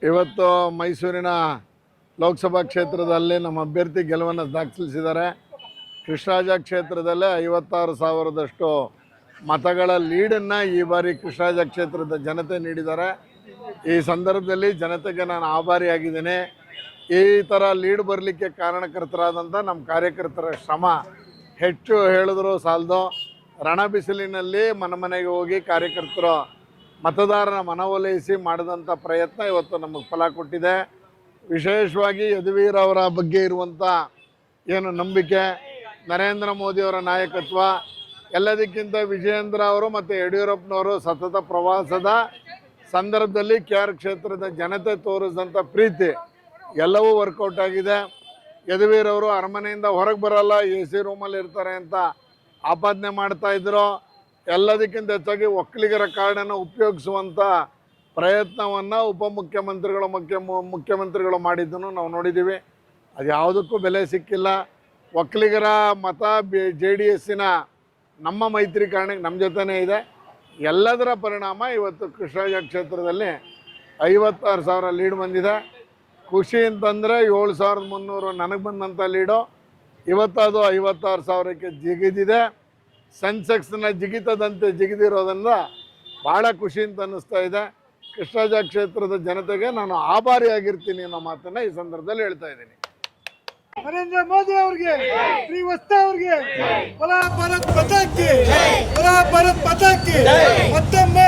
ಇವತ್ತು ಮೈಸೂರಿನ ಲೋಕಸಭಾ ಕ್ಷೇತ್ರದಲ್ಲಿ ನಮ್ಮ ಅಭ್ಯರ್ಥಿ ಗೆಲುವನ್ನು ದಾಖಲಿಸಿದ್ದಾರೆ. ಕೃಷ್ಣರಾಜ ಕ್ಷೇತ್ರದಲ್ಲೇ 56,000ದಷ್ಟು ಮತಗಳ ಲೀಡನ್ನು ಈ ಬಾರಿ ಕೃಷ್ಣರಾಜ ಕ್ಷೇತ್ರದ ಜನತೆ ನೀಡಿದ್ದಾರೆ. ಈ ಸಂದರ್ಭದಲ್ಲಿ ಜನತೆಗೆ ನಾನು ಆಭಾರಿಯಾಗಿದ್ದೇನೆ. ಈ ಥರ ಲೀಡ್ ಬರಲಿಕ್ಕೆ ಕಾರಣಕರ್ತರಾದಂಥ ನಮ್ಮ ಕಾರ್ಯಕರ್ತರ ಶ್ರಮ ಹೆಚ್ಚು ಹೇಳಿದ್ರು ಸಾಲದು. ರಣ ಬಿಸಿಲಿನಲ್ಲಿ ಮನೆಗೆ ಹೋಗಿ ಕಾರ್ಯಕರ್ತರು ಮತದಾರನ ಮನವೊಲಿಸಿ ಮಾಡಿದಂಥ ಪ್ರಯತ್ನ ಇವತ್ತು ನಮಗೆ ಫಲ ಕೊಟ್ಟಿದೆ. ವಿಶೇಷವಾಗಿ ಯದುವೀರ್ ಅವರ ಬಗ್ಗೆ ಇರುವಂಥ ಏನು ನಂಬಿಕೆ, ನರೇಂದ್ರ ಮೋದಿಯವರ ನಾಯಕತ್ವ, ಎಲ್ಲದಕ್ಕಿಂತ ವಿಜಯೇಂದ್ರ ಅವರು ಮತ್ತು ಯಡಿಯೂರಪ್ಪನವರು ಸತತ ಪ್ರವಾಸದ ಸಂದರ್ಭದಲ್ಲಿ KR ಕ್ಷೇತ್ರದ ಜನತೆ ತೋರಿಸಿದಂಥ ಪ್ರೀತಿ ಎಲ್ಲವೂ ವರ್ಕೌಟ್ ಆಗಿದೆ. ಯದುವೀರ್ ಅವರು ಅರಮನೆಯಿಂದ ಹೊರಗೆ ಬರಲ್ಲ, AC ರೂಮಲ್ಲಿ ಇರ್ತಾರೆ ಅಂತ ಆಪಾದನೆ ಮಾಡ್ತಾಯಿದ್ರು. ಎಲ್ಲದಕ್ಕಿಂತ ಹೆಚ್ಚಾಗಿ ಒಕ್ಕಲಿಗರ ಕಾರ್ಡನ್ನು ಉಪಯೋಗಿಸುವಂಥ ಪ್ರಯತ್ನವನ್ನು ಮುಖ್ಯಮಂತ್ರಿಗಳು ಮಾಡಿದ್ದನ್ನು ನಾವು ನೋಡಿದ್ದೀವಿ. ಅದು ಯಾವುದಕ್ಕೂ ಬೆಲೆ ಸಿಕ್ಕಿಲ್ಲ. ಒಕ್ಕಲಿಗರ ಮತ JDSನ ನಮ್ಮ ಮೈತ್ರಿ ಕಾರಣಕ್ಕೆ ನಮ್ಮ ಜೊತೆನೇ ಇದೆ. ಎಲ್ಲದರ ಪರಿಣಾಮ ಇವತ್ತು ಕೃಷ್ಣರಾಜ ಕ್ಷೇತ್ರದಲ್ಲಿ 56,000 ಲೀಡ್ ಬಂದಿದೆ. ಖುಷಿ ಅಂತಂದರೆ 7,300 ನನಗೆ ಬಂದಂಥ ಲೀಡು ಇವತ್ತು ಅದು 56,000ಕ್ಕೆ ಜಿಗಿದಿದೆ. ಸೆನ್ಸೆಕ್ಸ್ನ ಜಿಗಿತದಂತೆ ಜಿಗಿದಿರೋದ್ರಿಂದ ಭಾಳ ಖುಷಿ ಅಂತ ಅನ್ನಿಸ್ತಾ ಇದೆ. ಕೃಷ್ಣರಾಜ ಕ್ಷೇತ್ರದ ಜನತೆಗೆ ನಾನು ಆಭಾರಿಯಾಗಿರ್ತೀನಿ ಅನ್ನೋ ಮಾತನ್ನು ಈ ಸಂದರ್ಭದಲ್ಲಿ ಹೇಳ್ತಾ ಇದ್ದೀನಿ. ನರೇಂದ್ರ ಮೋದಿ ಅವ್ರಿಗೆ, ಶ್ರೀ ವಸ್ತಾ ಅವ್ರಿಗೆ ಬಲಾ ಭಾರತ್ ಮಾತಾಕ್ಕೆ, ಬಲಾ ಭಾರತ್ ಮಾತಾಕ್ಕೆ ಮತ್ತೊಮ್ಮೆ